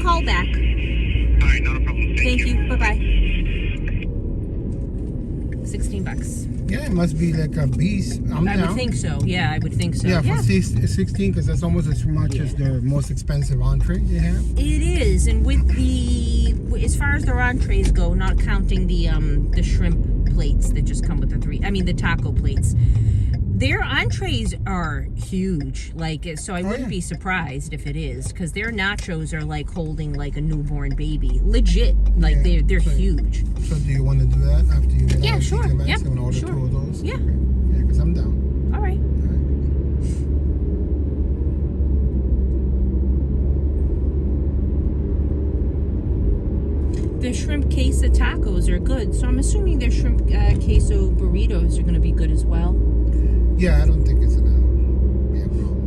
call back. All right, not a problem. Thank you. Bye-bye. $16. Yeah, it must be like a beast. I would think so. Yeah, I would think so. Yeah, for 16, because that's almost as much as the most expensive entree they have. It is, and with the, as far as their entrees go, not counting the shrimp plates that just come with the taco plates, their entrees are huge. Like, so I wouldn't be surprised if it is, because their nachos are like holding like a newborn baby, legit. Like they're huge. So do you want to do that after you get out? Sure. Yep. Yep. You want to order Sure. 2 of those? Yeah. Okay. Yeah, because I'm down. All right. The shrimp queso tacos are good, so I'm assuming their shrimp queso burritos are going to be good as well. Yeah, I don't think it's gonna be a problem.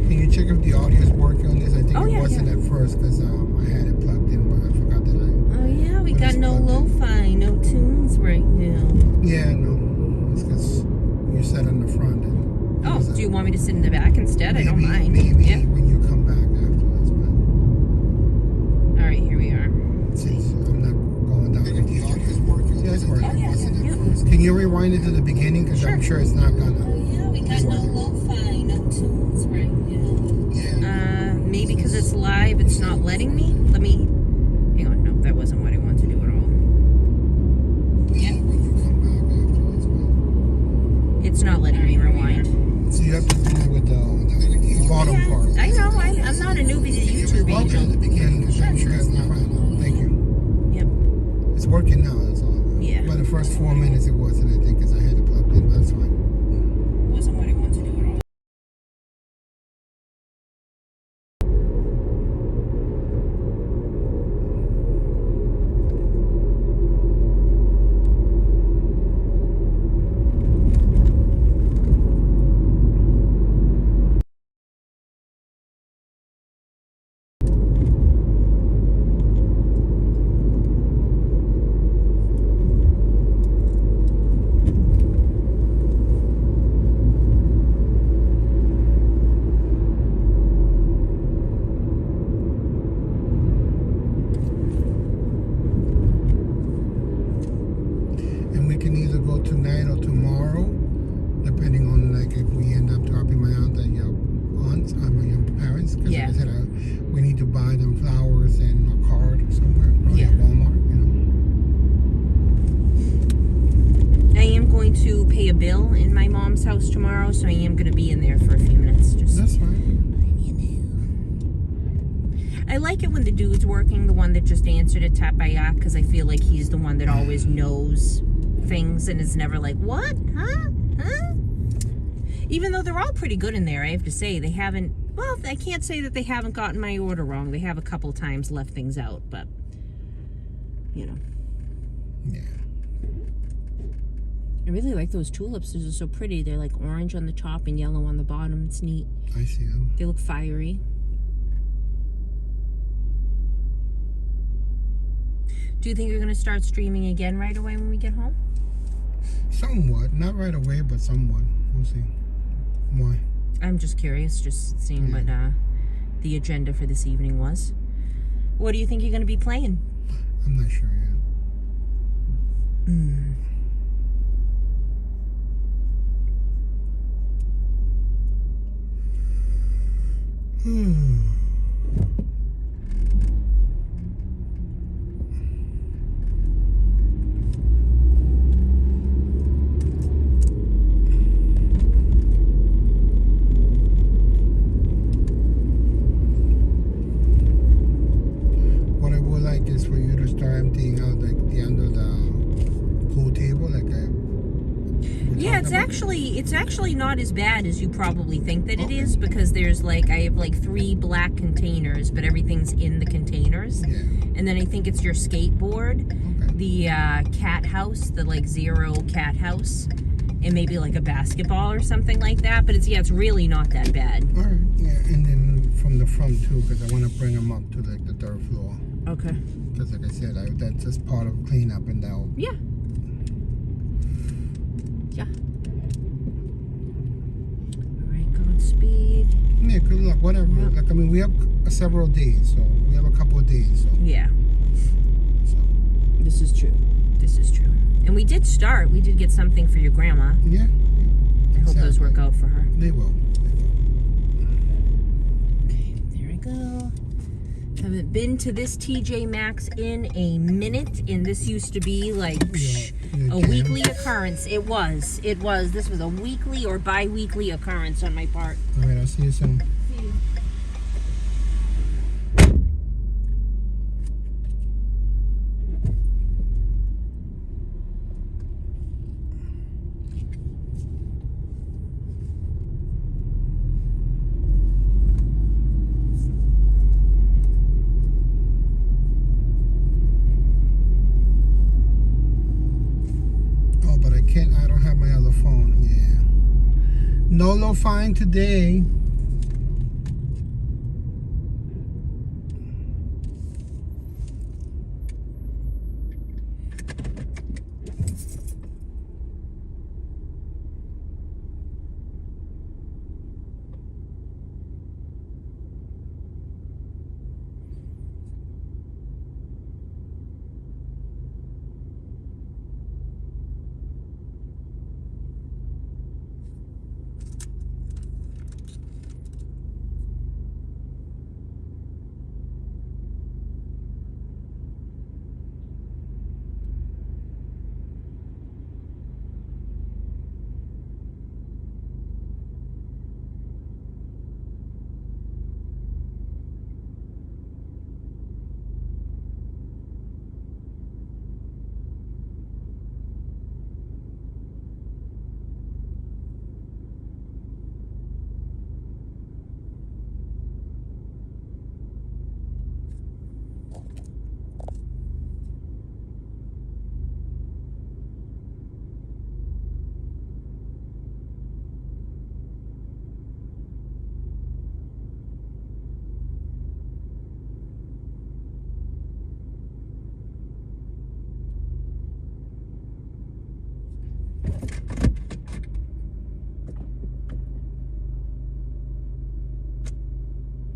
Can you check if the audio is working on this? I think it wasn't at first because I had it plugged in, but I forgot that Oh yeah, we got no lo-fi, no tunes right now. Yeah, no. It's because you sat on the front. And do you want me to sit in the back instead? I don't mind. Maybe when you come back afterwards, but... All right, here we are. Since I'm not going down. If the audio is working. Yeah, it's working. Can you rewind it to the beginning? Because I'm sure it's not gonna... Yeah, we got no lo-fi, no tunes right now. Yeah. Maybe because it's live, it's not letting me. Let me... Hang on, no, that wasn't what I wanted to do at all. Yeah. When you come back afterwards, but... It's not letting me rewind. So you have to do it with the bottom part. I know, I'm not a newbie to YouTube, Angel. At the beginning, because I'm sure it's not right. Thank you. Yep. It's working now, that's all. Yeah. But the first 4 minutes it wasn't, I think, because I had it plugged in. That's fine. Wasn't what I wanted to do at all. And we can either go tonight or tomorrow, depending on like if we end up dropping my aunt and your aunts, my young parents. Because like I said, we need to buy them flowers and a card somewhere, probably at Walmart, I am going to pay a bill in my mom's house tomorrow, so I am going to be in there for a few minutes. That's fine. I like it when the dude's working, the one that just answered at Tapayak, because I feel like he's the one that always knows things and is never like, what? Huh? Even though they're all pretty good in there, I have to say. They haven't, well, I can't say that they haven't gotten my order wrong. They have a couple times left things out, but, you know. Yeah. I really like those tulips. Those are so pretty. They're like orange on the top and yellow on the bottom. It's neat. I see them. They look fiery. Do you think you're going to start streaming again right away when we get home? Somewhat. Not right away, but somewhat. We'll see. Why? I'm just curious, just seeing what the agenda for this evening was. What do you think you're going to be playing? I'm not sure yet. What I would like is for you to start emptying out like the end of the pool table, like Yeah, it's actually not as bad as you probably think that it is, because there's like, I have like 3 black containers, but everything's in the containers. Yeah. And then I think it's your skateboard, the cat house, the like 0 cat house, and maybe like a basketball or something like that. But it's really not that bad. All right. Yeah, and then from the front too, because I want to bring them up to like the 3rd floor. Okay. Because like I said, that's just part of cleanup and that. Yeah. speed. Yeah, good luck, whatever. Yep. Like, I mean, we have several days, so we have a couple of days, so. Yeah, so. this is true. This is true. And we did start. We did get something for your grandma. Yeah. I hope those work out for her. They will. Okay, there we go. Haven't been to this TJ Maxx in a minute, and this used to be like a weekly occurrence. It was. This was a weekly or bi-weekly occurrence on my part. All right, I'll see you soon. See you. Oh, but I don't have my other phone. Yeah. No fine today.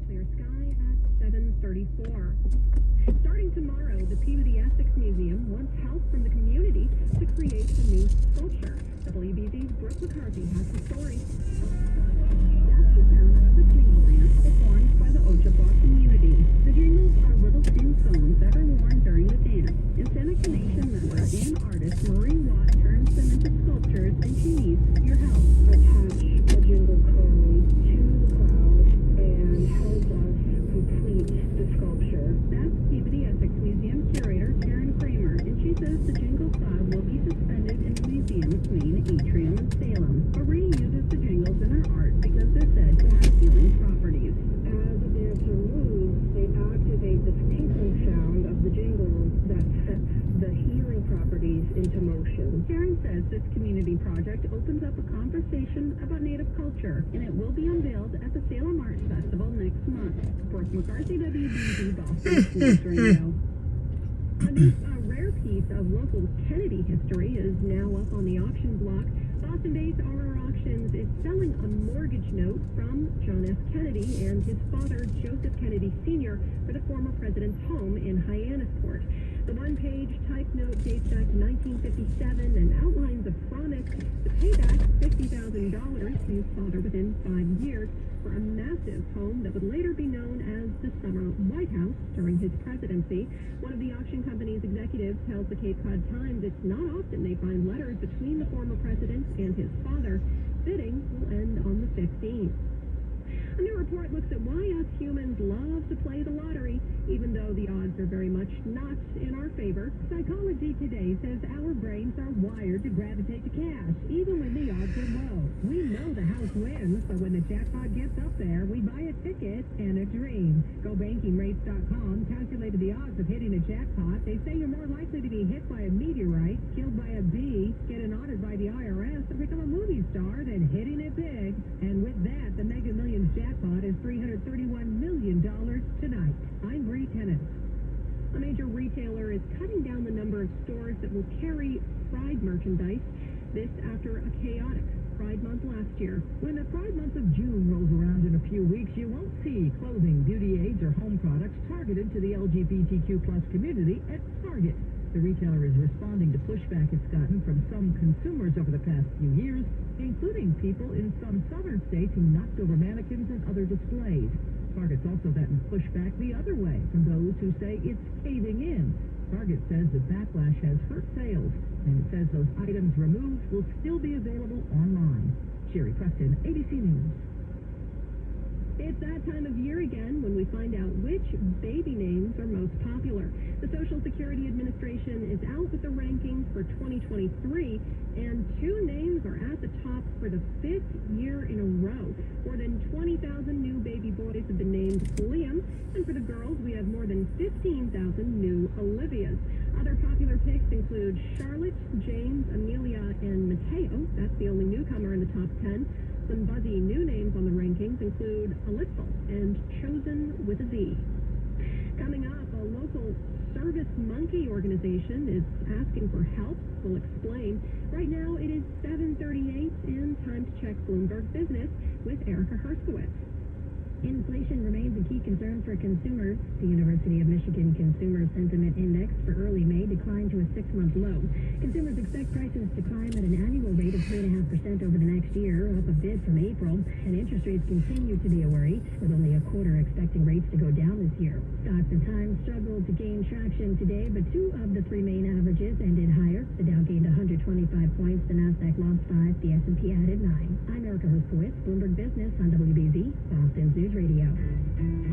Clear sky at 7:34. Starting tomorrow, the Peabody Essex Museum wants help from the community to create a new sculpture. WBZ's Brooke McCarthy has the story. That's the sound of the jingle dance performed by the Ojibwa community. The jingles are little tin cones that are worn during the dance. And Seneca Nation member and artist Marie Watt turns them into sculptures, and she needs your help. Attach a jingle cone to the cloud and help us complete the sculpture. That's Peabody Essex Museum curator Karen Kramer, and she says the jingle cloud will be suspended in the museum's main atrium in Salem. Marie uses the jingles in her art because they're said to have healing properties. As the dancer moves, they activate the tinkling sound of the jingle that sets the healing properties into motion. Karen says this community project opens up a conversation about Native culture, and it will be unveiled at the Salem Arts Festival next month. Brooke McCarthy, WBZ Boston Sports Radio. A rare piece of local Kennedy history is now up on the auction block. Boston-based RR Auctions is selling a mortgage note from John F. Kennedy and his father, Joseph Kennedy Sr., for the former president's home in Hyannisport. The one-page type note dates back to 1957 and outlines a promise to pay back $50,000 to his father within 5 years for a massive home that would later be known as the Summer White House during his presidency. One of the auction company's executives tells the Cape Cod Times it's not often they find letters between the former president and his father. Bidding will end on the 15th. A new report looks at why us humans love to play the lottery, even though the odds are very much not in our favor. Psychology Today says our brains are wired to gravitate to cash, even when the odds are low. We know the house wins, but when the jackpot gets up there, we buy a ticket and a dream. GoBankingRates.com calculated the odds of hitting a jackpot. They say you're more likely to be hit by a meteorite, killed by a bee, get an audit by the IRS, or become a movie star than hitting it big. And with that, the Mega Millions jackpot is $331 million tonight. I'm Bree Tennant. A major retailer is cutting down the number of stores that will carry fried merchandise. This after a chaotic Pride Month last year. When the Pride Month of June rolls around in a few weeks, you won't see clothing, beauty aids, or home products targeted to the LGBTQ+ community at Target. The retailer is responding to pushback it's gotten from some consumers over the past few years, including people in some southern states who knocked over mannequins and other displays. Target's also gotten pushback the other way from those who say it's caving in. Target says the backlash has hurt sales, and it says those items removed will still be available online. Sherry Preston, ABC News. It's that time of year again when we find out which baby names are most popular. The Social Security Administration is out with the rankings for 2023, and two names are at the top for the 5th year in a row. More than 20,000 new baby boys have been named Liam, and for the girls, we have more than 15,000 new Olivias. Other popular picks include Charlotte, James, Amelia, and Mateo. That's the only newcomer in the top 10. Some buzzy new names on the rankings include Elliptical and Chosen with a Z. Coming up, a local Service Monkey organization is asking for help. We'll explain. Right now, it is 7:38 and time to check Bloomberg Business with Erica Herskowitz. Inflation remains a key concern for consumers. The University of Michigan Consumer Sentiment Index for early May declined to a 6-month low. Consumers expect prices to climb at an annual rate of 3.5% over the next year, up a bit from April, and interest rates continue to be a worry, with only a quarter expecting rates to go down this year. Stocks at times struggled to gain traction today, but two of the three main averages ended higher. The Dow gained 125 points, the Nasdaq lost 5, the S&P added 9. I'm Erica Herskowitz, Bloomberg Business on WBZ, Boston's News Radio.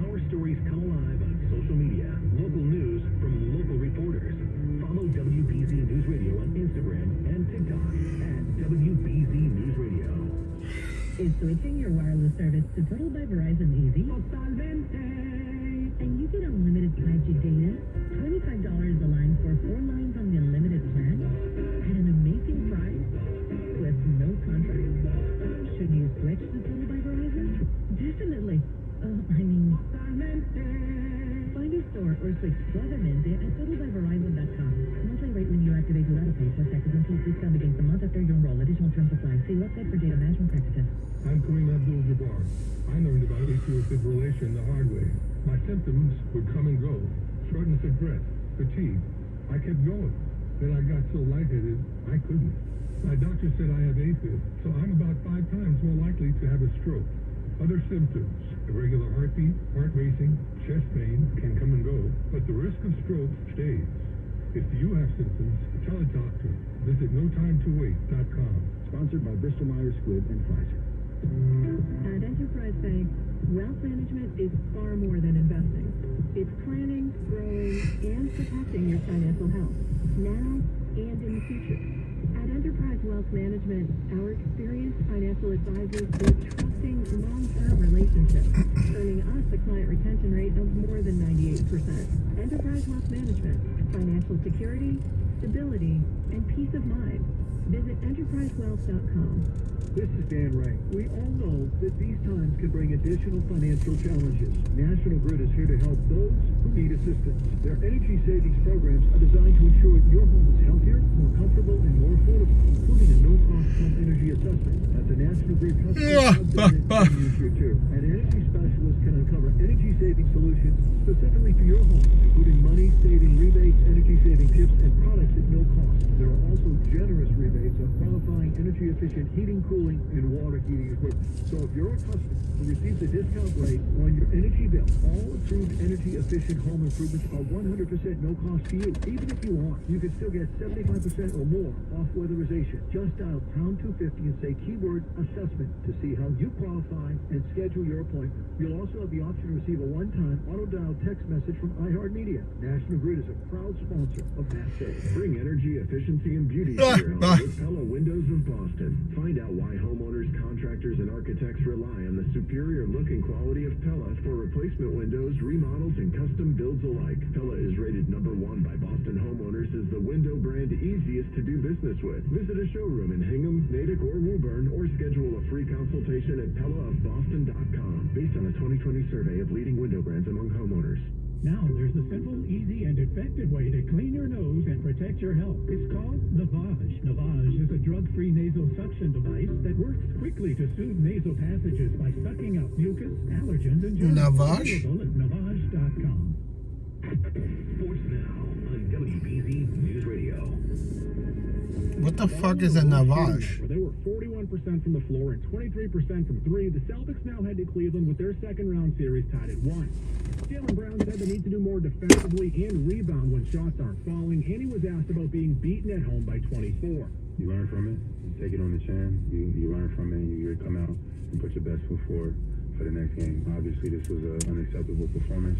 Our stories come alive on social media. Local news from local reporters. Follow WBZ News Radio on Instagram and TikTok at WBZ News Radio. Is switching your wireless service to Total by Verizon easy? And you get unlimited 5G data, $25 a line for 4 lines on the unlimited plan, at an amazing price with no contract. Should you switch to Total by Verizon? Definitely. Find a store or switch suavemente at totalbyverizon.com. Monthly rate when you activate your auto pay plus taxes and fees. Discount begins the month after you enroll. Additional terms apply. See website for data management practices. I'm Kareem Abdul-Jabbar. I learned about atrial fibrillation the hard way. My symptoms would come and go. Shortness of breath, fatigue. I kept going. Then I got so lightheaded, I couldn't. My doctor said I have AFib, so I'm about 5 times more likely to have a stroke. Other symptoms, irregular heartbeat, heart racing, chest pain can come and go, but the risk of stroke stays. If you have symptoms, tell a doctor. Visit NoTimeToWait.com. Sponsored by Bristol-Myers Squibb and Pfizer. At Enterprise Bank, wealth management is far more than investing. It's planning, growing, and protecting your financial health, now and in the future. At Enterprise Wealth Management, our experienced financial advisors build trusting, long-term relationships, earning us a client retention rate of more than 98%. Enterprise Wealth Management, financial security, stability, and peace of mind. Visit enterprisewealth.com. This is Dan Ray. We all know that these times can bring additional financial challenges. National Grid is here to help those who need assistance. Their energy savings programs are designed to ensure your home is healthier, more comfortable, and more affordable, including a no-cost home energy assessment that the National Grid customers can use here too. An energy specialist can uncover energy saving solutions specifically for your home, including money-saving rebates, energy-saving tips, and products at no cost. There are also generous rebates on qualifying energy-efficient heating, cooling, and water heating equipment. So if you're a customer who receives a discount rate on your energy bill, all approved energy-efficient home improvements are 100% no cost to you. Even if you want, you can still get 75% or more off weatherization. Just dial pound 250 and say keyword assessment to see how you qualify and schedule your appointment. You'll also have the option to receive a one-time auto-dial text message from iHeartMedia. National Grid is a proud sponsor of that sale. Bring energy, efficiency, and beauty to your home with Pella Windows of Boston. Find out why homeowners, contractors, and architects rely on the superior look and quality of Pella for replacement windows, remodels, and custom builds alike. Pella is rated #1 by Boston homeowners as the window brand easiest to do business with. Visit a showroom in Hingham, Natick, or Woburn, or schedule a free consultation at PellaofBoston.com based on a 2020 survey of leading window brands among homeowners. Now there's There's a simple, easy, and effective way to clean your nose and protect your health. It's called Navage. Navage is a drug-free nasal suction device that works quickly to soothe nasal passages by sucking out mucus, allergens, and germs. Navage? Available at Navage.com. Sports now on WBZ News Radio. What the fuck is a Navage? They were 41% from the floor and 23% from three. The Celtics now head to Cleveland with their second-round series tied at 1. Jaylen Brown said they need to do more defensively and rebound when shots aren't falling, and he was asked about being beaten at home by 24. You learn from it, you take it on the chin, you learn from it, and you come out and put your best foot forward for the next game. Obviously, this was an unacceptable performance,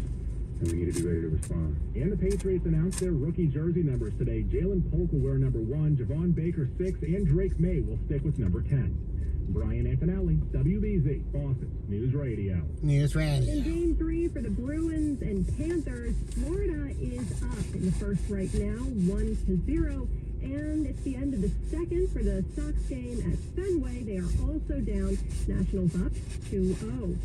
and we need to be ready to respond. And the Patriots announced their rookie jersey numbers today. Jalen Polk will wear number 1, Javon Baker 6, and Drake May will stick with number 10. Brian Antonelli, WBZ, Boston News Radio. News Radio. In Game 3 for the Bruins and Panthers, Florida is up in the first right now, 1-0. And it's the end of the second for the Sox game at Fenway. They are also down. Nationals up 2-0.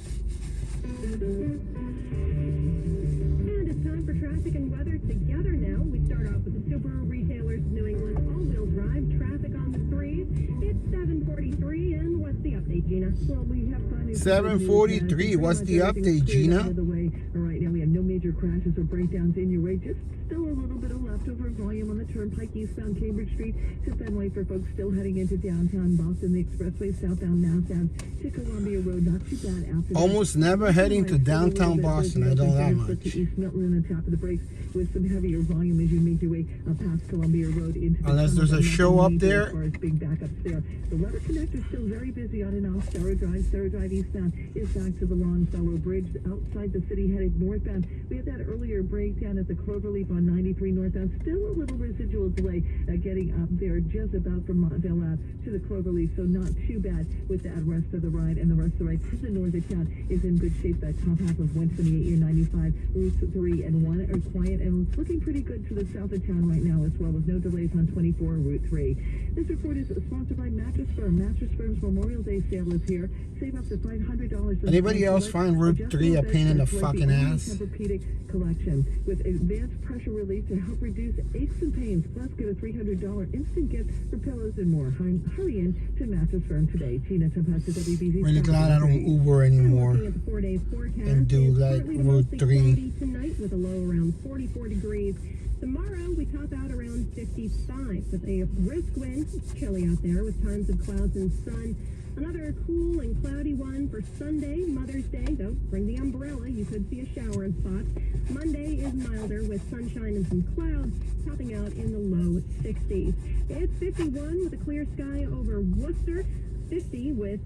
And it's time for traffic and weather together now. We start off with the Subaru Retailers New England all-wheel drive traffic on the 3s. It's 7:43, and what's the update, Gina? Well, we have finally 7:43. What's the update, Gina? Out of the way. All right, now we have no major crashes or breakdowns in your way. Just still a little bit of leftover volume on the Turnpike eastbound Cambridge Street to Fenway for folks still heading into downtown Boston. The expressway southbound Mass Ave to Columbia Road. Not too bad after that. Almost never heading to downtown Boston. I don't that much. To East Milton and the top of the brakes with some heavier volume as you make your way past Columbia Road into the Unless there's a show up there. As far as big backups there. The Weather Connector is still very busy on and off Sarah Drive eastbound is back to the Longfellow Bridge outside the city headed northbound. We had that earlier breakdown at the Cloverleaf on 93 northbound. Still a little residual delay getting up there just about from Montvale Ave to the Cloverleaf, so not too bad with that rest of the ride. And the rest of the ride to the north of town is in good shape. That top half of 128 or 95, routes 3 and 1 are quiet, and it's looking pretty good to the south of town right now as well, with no delays on 24 Route 3. This report is sponsored by Mattress Firm. Mattress Firm's Memorial Day sale is here. Save up to $500. Anybody else find Route 3 a pain in the fucking ass? Tempur-Pedic collection with advanced pressure relief to help reduce aches and pains. Plus, get a $300 instant gift for pillows and more. Hurry in to Mattress Firm today. Gina Tempesta, WBZ. Really glad I don't Uber anymore and do like Route 3. Tonight with a low around 44 degrees. Tomorrow we top out around 55 with a brisk wind. It's chilly out there with times of clouds and sun. Another cool and cloudy one for Sunday, Mother's Day, though. Bring the umbrella. You could see a shower in spots. Monday is milder with sunshine and some clouds, topping out in the low 60s. It's 51 with a clear sky over Worcester. 50 with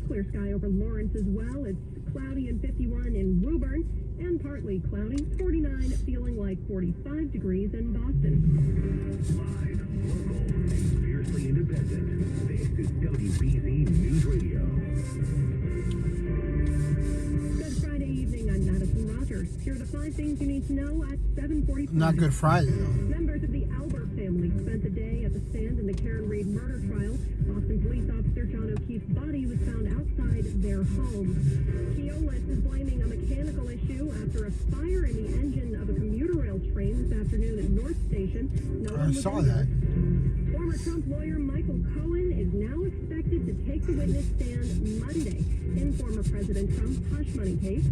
clear sky over Lawrence as well. It's cloudy and 51 in Woburn and partly cloudy. 49 feeling like 45 degrees in Boston. Live, local, and fiercely independent. This is WBZ News Radio. Good Friday evening. I'm Madison Rogers. Here are the 5 things you need to know at 7:45. Not Good Friday though. Members of the Albert family spent the day at the stand in the Karen Reed murder trial. Boston police officer John O'Keefe's body was found outside their home. Keolis is blaming a mechanical issue after a fire in the engine of a commuter rail train this afternoon at North Station. I saw that. Former Trump lawyer Michael Cohen is now expected to take the witness stand Monday in former President Trump's hush money case.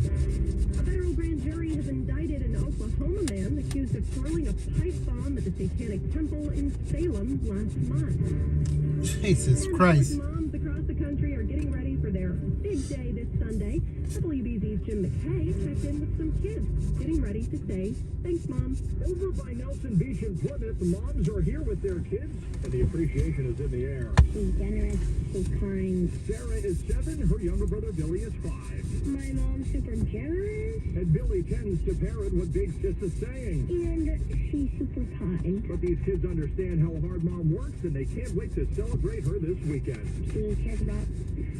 A federal grand jury has indicted an Oklahoma man accused of throwing a pipe bomb at the Satanic Temple in Salem last month. Jesus Christ. Moms across the country are getting ready for their big day this Sunday. WBZ's Jim McKay checked in with some kids getting ready to say, thanks, Mom. Over by Nelson Beach in Plymouth, moms are here with their kids, and the appreciation is in the air. She's generous, she's kind. Sarah is 7, her younger brother Billy is 5. My mom's super generous. And Billy tends to parrot what Big Sis is saying. And she's super kind. But these kids understand how hard Mom works, and they can't wait to celebrate her this weekend. She cares about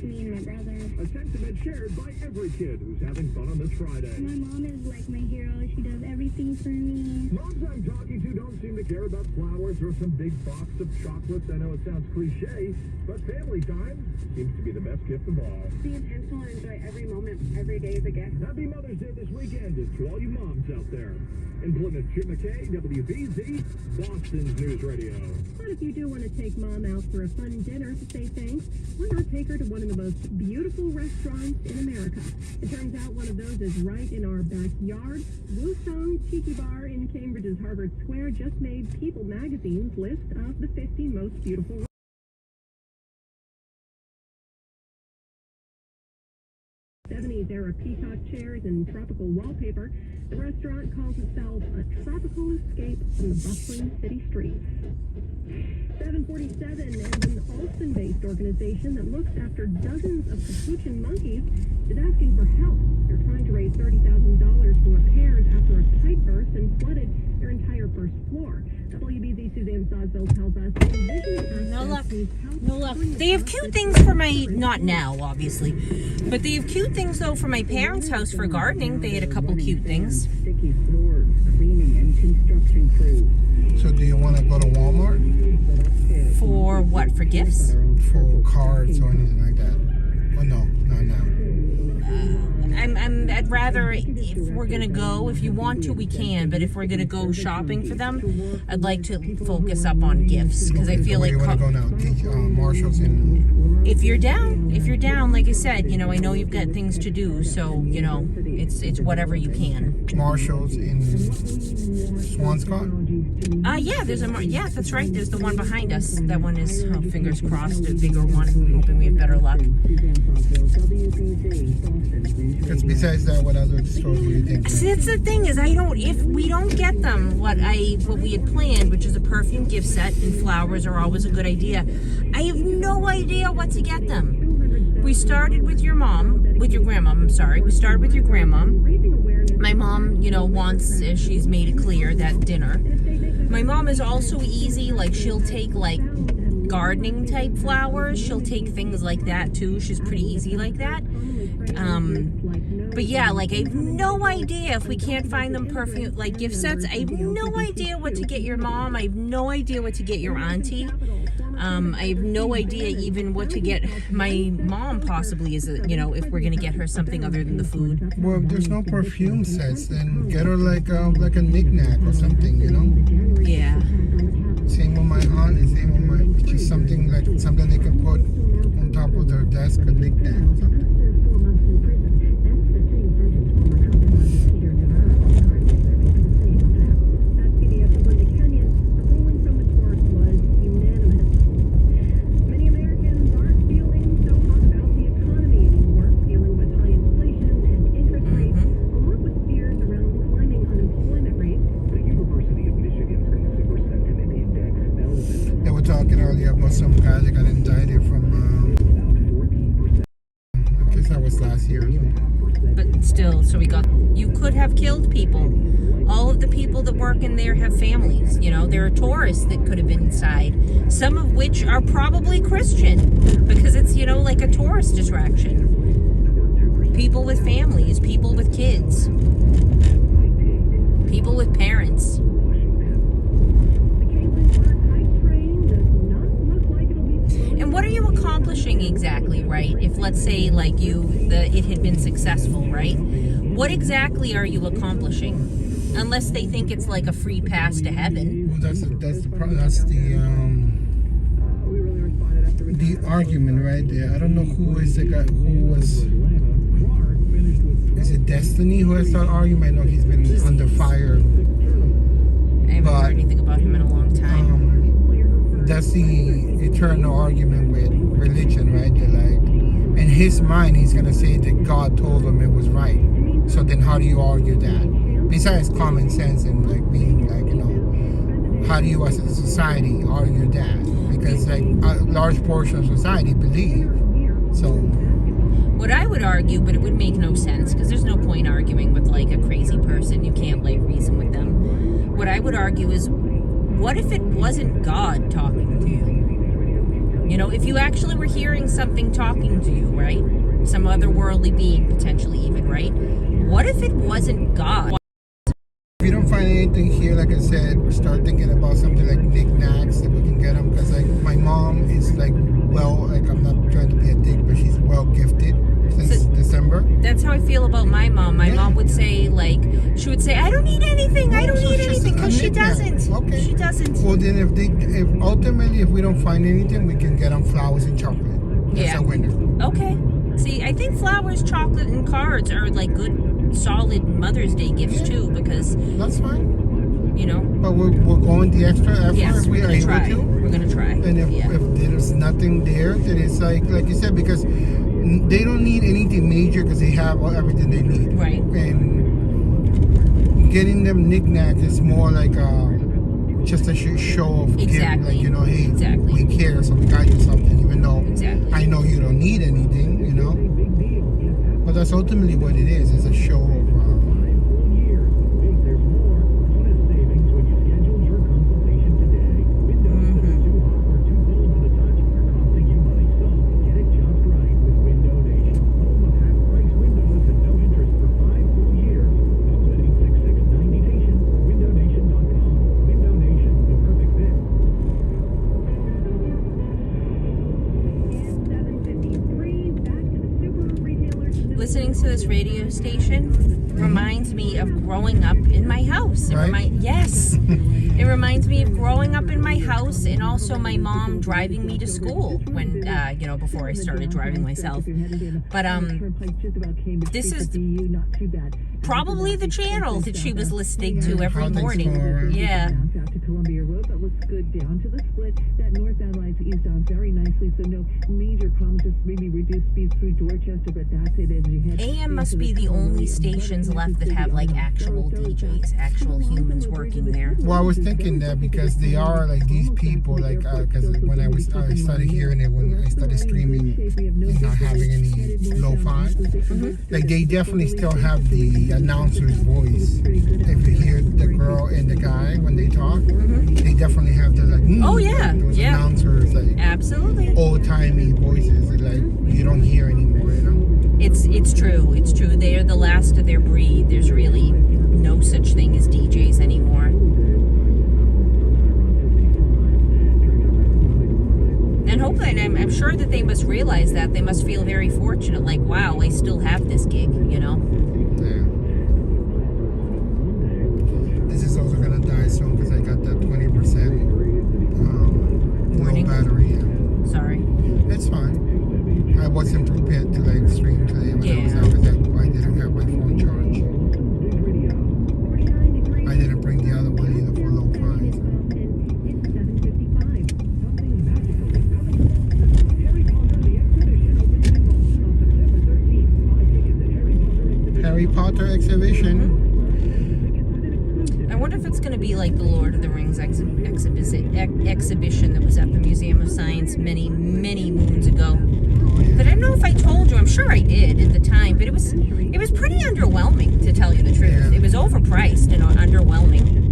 me and my brother. A sentiment shared by every kid who's having fun on this Friday. My mom is like my hero. She does everything for me. Moms I'm talking to don't seem to care about flowers or some big box of chocolates. I know it sounds cliche, but family time seems to be the best gift of all. Be intentional and enjoy every moment. Every day is a gift. Happy Mother's Day this weekend to all you moms out there. In Plymouth, Chip McKay, WBZ, Boston's News Radio. But if you do want to take mom out for a fun dinner to say thanks, why not take her to one of the most beautiful restaurants in America? It turns out one of those is right in our backyard. Wusong Tiki Bar in Cambridge's Harvard Square just made People magazine's list of the 50 most beautiful 70s era peacock chairs and tropical wallpaper. The restaurant calls itself a tropical escape from the bustling city streets. 747 and an Alston-based organization that looks after dozens of capuchin monkeys is asking for help. They're trying to raise $30,000 for repairs after a pipe burst and flooded their entire first floor. WBZ Suzanne Sosville tells us No luck. No luck. They have cute things for my, not now, obviously, but they have cute things, though, for my parents' house for gardening. They had a couple cute things. Sticky floors, cleaning, and construction crews. So do you want to go to Walmart For what? For gifts? for cards or anything like that? Well, no, not now. I'd rather, if we're gonna go, if you want to, we can, but if we're gonna go shopping for them, I'd like to focus up on gifts, because I feel Where like do you want to go now? Marshall's and if you're down, like I said, you know, I know you've got things to do, so, you know, it's whatever you can. Marshall's in Swanscott. Yeah, yeah, that's right, there's the one behind us. That one is, oh, fingers crossed, a bigger one, hoping we have better luck. Because besides that, what other stores do you think? See, that's the thing, is if we don't get them what we had planned, which is a perfume gift set, and flowers are always a good idea, I have no idea what to get them. We started with your grandma, I'm sorry. We started with your grandma. My mom, you know, wants, she's made it clear, that dinner. My mom is also easy, like she'll take like gardening type flowers. She'll take things like that too. She's pretty easy like that. But yeah, like I have no idea if we can't find them perfume, like gift sets. I have no idea what to get your mom. I have no idea what to get your auntie. I have no idea even what to get my mom possibly, you know, if we're going to get her something other than the food. Well, if there's no perfume sets, then get her like a knick-knack or something, you know? Yeah. Same with my aunt and same with my, just something they can put on top of their desk, a knick-knack or something. Talking earlier about some guy that got indicted from I guess that was last year or something. But still, so you could have killed people. All of the people that work in there have families, you know. There are tourists that could have been inside, some of which are probably Christian, because it's, you know, like a tourist distraction. People with families, people with kids, people with parents. And what are you accomplishing exactly, right? If, let's say, like it had been successful, right? What exactly are you accomplishing? Unless they think it's like a free pass to heaven. Well, that's the argument right there. I don't know who is the guy who was. Is it Destiny who has that argument? I know he's been under fire. I haven't heard anything about him in a long time. That's the eternal argument with religion, right? They're like, in his mind, he's going to say that God told him it was right. So then how do you argue that? Besides common sense and like being like, you know, how do you as a society argue that? Because like a large portion of society believe. So what I would argue, but it would make no sense, because there's no point arguing with like a crazy person. You can't like reason with them. What I would argue is, what if it wasn't God talking to you? You know, if you actually were hearing something talking to you, right? some otherworldly being, potentially even, right? What if it wasn't God? If you don't find anything here, like I said, start thinking about something like knickknacks that we can get them. Because like my mom is like, well, like I'm not trying to be a dick, but she's well gifted since December. That's how I feel about my mom. My mom would say, like, she would say, I don't need anything. I don't need anything, because she doesn't. Okay. She doesn't. Well, then if we don't find anything, we can get them flowers and chocolate. That's a winner. Okay. See, I think flowers, chocolate, and cards are like good, solid Mother's Day gifts too, because that's fine. You know. But we're going the extra effort. Yes, if we are able try. to. We're gonna try. And if there's nothing there, then it's like you said, because they don't need anything major because they have everything they need. Right. And getting them knickknacks is more like just a show of gift, like, you know, hey, we care, so we got you something, even though I know you don't need anything, you know. But that's ultimately what it is. It's a show of. Listening to this radio station reminds me of growing up in my house. Yes. It reminds me of growing up in my house, and also my mom driving me to school when, before I started driving myself. But this is probably the channel that she was listening to every morning. Yeah. Columbia Road, that looks good down to the split. That northbound line's eastbound very nicely, so no major promises. Maybe reduced speeds through Dorchester, but that's it as you head. AM must be the only stations left that have like actual DJs, actual humans working there. Well, I was thinking that because they are like these people, like because when I started hearing it, when I started streaming and not having any lo-fi, like they definitely still have the announcer's voice. If you hear the girl and the guy when they talk, they definitely have the like. Those announcers, like absolutely old-timey voices that like you don't hear anymore. You know. It's true. It's true. They are the last of their breed. There's really no such thing as DJs anymore. And hopefully, and I'm sure that they must realize that. They must feel very fortunate, like, wow, I still have this gig, you know? Yeah. This is also going to die soon because I got that 20% low battery. Yeah. Sorry. It's fine. I wasn't prepared to like stream today when I was out because I didn't have my phone charged. I didn't bring the other one either for lo-fi. Harry Potter exhibition. I wonder if it's going to be like the Lord of the Rings exhibition that was at the Museum of Science many, many moons ago. But I don't know if I told you. I'm sure I did at the time, but it was pretty underwhelming, to tell you the truth. Yeah. It was overpriced and underwhelming.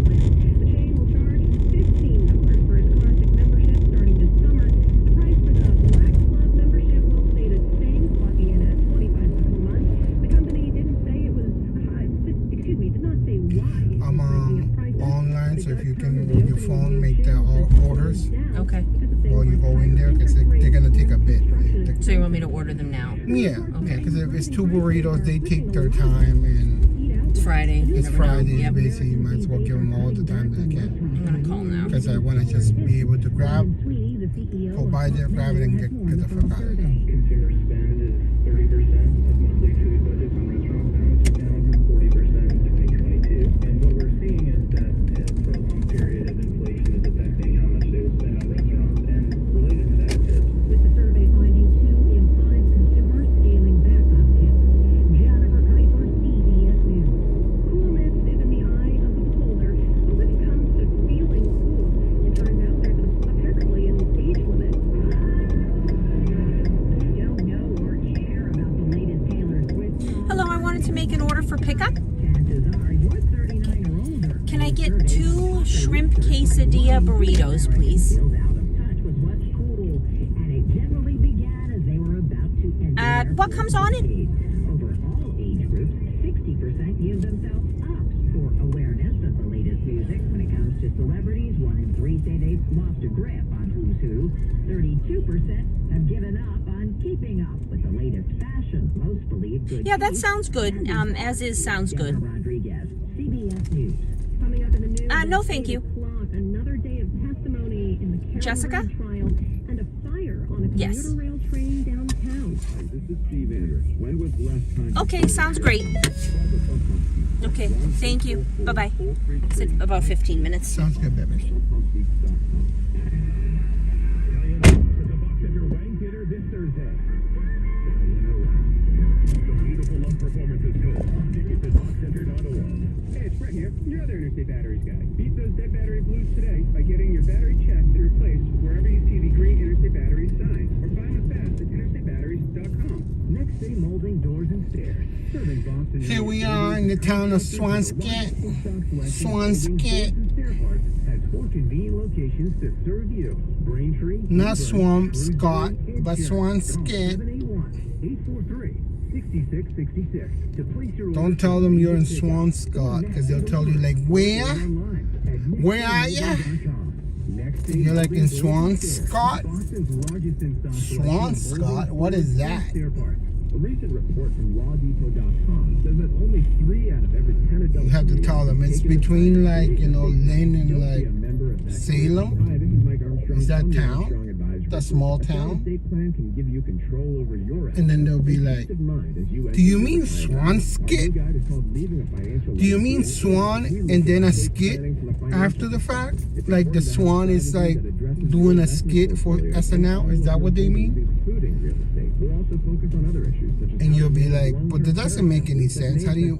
So if you can with your phone make the orders. Okay. While you go in there, because they're gonna take a bit. So you want me to order them now? Yeah. Okay. Because if it's 2 burritos, they take their time, and it's Friday. It's Friday. It's busy. You might as well give them all the time that I can. I'm gonna call now. Because I want to just be able to grab, go by there, grab it, and get the fuck out of there. Consumer spend is 30% of monthly food budgets on restaurants now. It's down from 40% in 2022. And what we're seeing is that for a long period of inflation is affecting how much they will spend on restaurants. And related to that, tips. With the survey finding 2 in 5 consumers scaling back on tips. Jennifer Kaiser, CBS News. Coolness is in the eye of the beholder. But when it comes to feeling cool, it turns out there's apparently an age limit. Don't know or care about the latest Taylor Swift song. Hello, I wanted to make an order for pickup. Chances are you're 39 or older. Can I get 2 shrimp quesadilla burritos, please? what comes on it? Over all age groups, 60% give themselves up for awareness of the latest music. When it comes to celebrities, 1 in 3 say they've lost a grip on who's who. 32% have given up on keeping up with the latest fashion. Most believe good. Yeah, that sounds good. As is sounds good. Rodriguez, CBS News. Coming up in the news. No, thank you. Another day of testimony in the Karen Jessica? Reed trial and a fire on a commuter Yes. rail train downtown. Hi, this is Steve Andrews. When was the last time? Okay, sounds great. Okay, thank you. Bye-bye. It's about 15 minutes. Sounds good, baby. Hey, it's Brett here, your other Interstate Batteries guy. Beat those dead battery blues today by getting your battery checked and replaced wherever you see the green Interstate Batteries sign. Or find them fast at interstatebatteries.com. Next day molding doors and stairs. Serving Boston. Here we are in the town of Swanscat. Swanscat. Has 4 convenient locations to serve you. Braintree. Not Swampscott, but Swanscat. 843-6666 to place your Don't tell them you're in Swanscott, because they'll tell you, like, where? Where are you? You're like in Swanscott? Swanscott? What is that? A recent report from LawDepot.com says that only 3 out of every 10 adults. You have to tell them it's between, like, you know, Lynn and, like, Salem. Is that town? That small town? And then they'll be like, do you mean Swanscat? Do you mean Swan and then a skit after the fact? Like the Swan is like doing a skit for SNL? Is that what they mean? And you'll be like, but that doesn't make any sense. How do you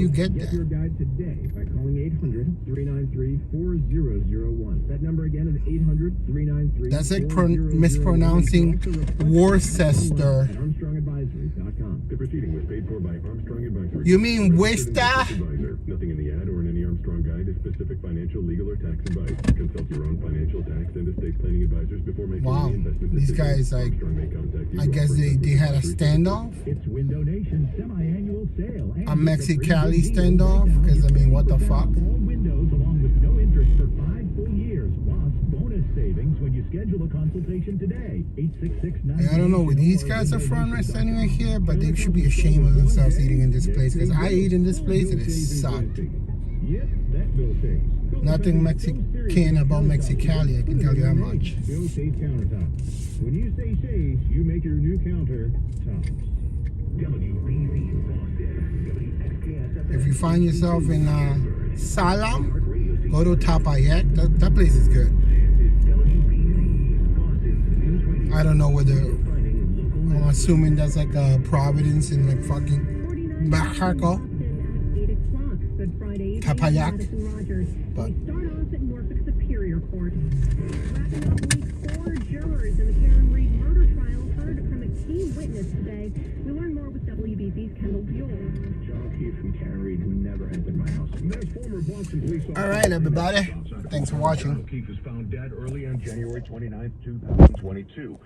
get that? That number again is 800-393. That's like mispronouncing Worcester. The proceeding was paid for by Armstrong Advisory. You mean Worcester? Nothing in the ad or in any Armstrong guide is specific financial, legal, or tax advice. Consult your own financial, tax, and estate planning advisors before making any investment decisions. These guys, like, Armstrong may contact you I guess they had a standoff. It's Window Nation semi-annual sale. A Mexicali standoff? Because, I mean, what the fuck? All windows along with no interest for 5 full years. Plus, bonus savings when you schedule a consultation today. 866-9. I don't know where these guys are from right standing right here, but they should be ashamed of themselves eating in this place, because I ate in this place and it sucked. Yep, that bill pays. Nothing Mexican about Mexicali, I can tell you how much. Bill Save Countertop. When you say save, you make your new counter top. If you find yourself in Salem, go to Tapayek. That place is good. I don't know whether, I'm assuming that's like Providence in like fucking Mexico. Tapayek. But We start off at Norfolk Superior Court. Wrapping up week 4 jurors in the Karen Reed murder trial heard from a key witness today. We learn more with WBC's Kendall Buell. John Keith from Karen Reed, who never entered my house. There's former Boston police officer. all right, everybody. Thanks for watching. Keith was found dead early on January 29th, 2022.